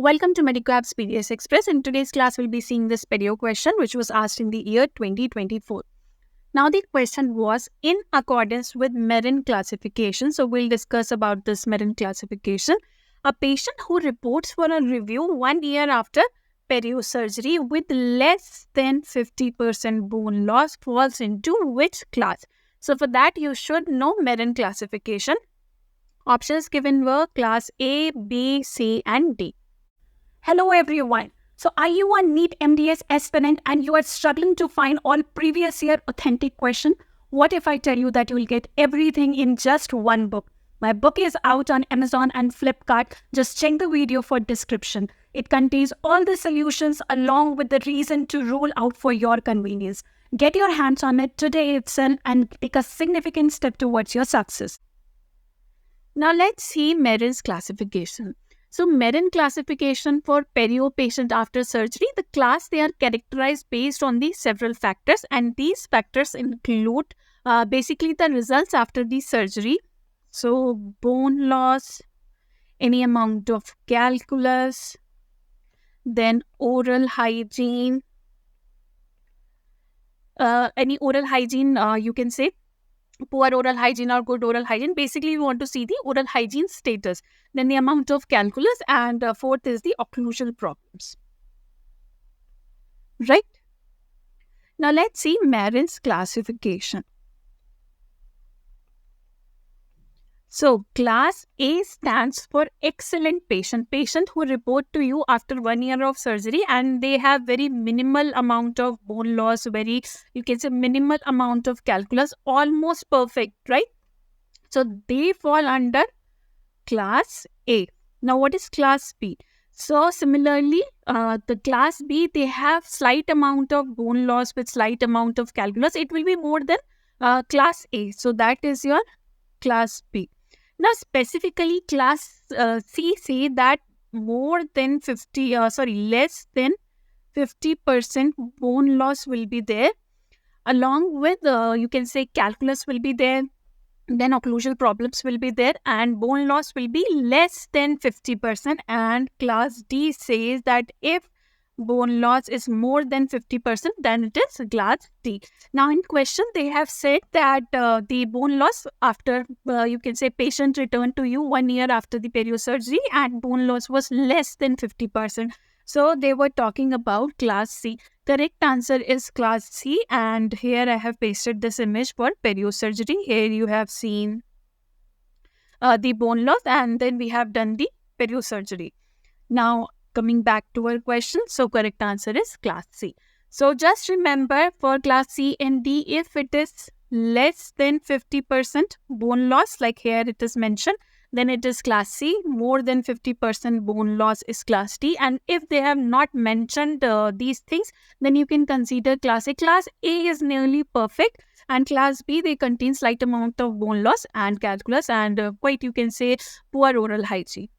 Welcome to Medicab's PDS Express. In today's class, we'll be seeing this perio question which was asked in the year 2024. Now, the question was in accordance with Merin classification. So, we'll discuss about this Merin classification. A patient who reports for a review 1 year after perio surgery with less than 50% bone loss falls into which class? So, for that, you should know Merin classification. Options given were class A, B, C, and D. Hello everyone. So are you a NEET MDS aspirant and you are struggling to find all previous year authentic question? What if I tell you that you will get everything in just one book? My book is out on Amazon and Flipkart. Just check the video for description. It contains all the solutions along with the reason to rule out for your convenience. Get your hands on it today itself and take a significant step towards your success. Now let's see Merin's classification. So Merin classification for perio patient after surgery, the class they are characterized based on the several factors, and these factors include basically the results after the surgery. So bone loss, any amount of calculus, then oral hygiene, any oral hygiene you can say poor oral hygiene or good oral hygiene. Basically, we want to see the oral hygiene status. Then the amount of calculus, and fourth is the occlusal problems. Right? Now, let's see Merin's classification. So, class A stands for excellent patient who report to you after 1 year of surgery and they have very minimal amount of bone loss, you can say minimal amount of calculus, almost perfect, right? So, they fall under class A. Now, what is class B? So, similarly, the class B, they have slight amount of bone loss with slight amount of calculus. It will be more than class A. So, that is your class B. Now, specifically, class C say that less than 50% bone loss will be there. Along with, you can say calculus will be there, then occlusal problems will be there, and bone loss will be less than 50%. And class D says that if bone loss is more than 50%, then it is class D. Now, in question, they have said that the bone loss after, you can say, patient returned to you 1 year after the perio surgery and bone loss was less than 50%. So, they were talking about class C. Correct answer is class C, and here I have pasted this image for perio surgery. Here you have seen the bone loss, and then we have done the perio surgery. Now, coming back to our question, so correct answer is class C. So just remember for class C and D, if it is less than 50% bone loss, like here it is mentioned, then it is class C. More than 50% bone loss is class D. And if they have not mentioned these things, then you can consider class A. Class A is nearly perfect, and class B, they contain slight amount of bone loss and calculus and quite, you can say, poor oral hygiene.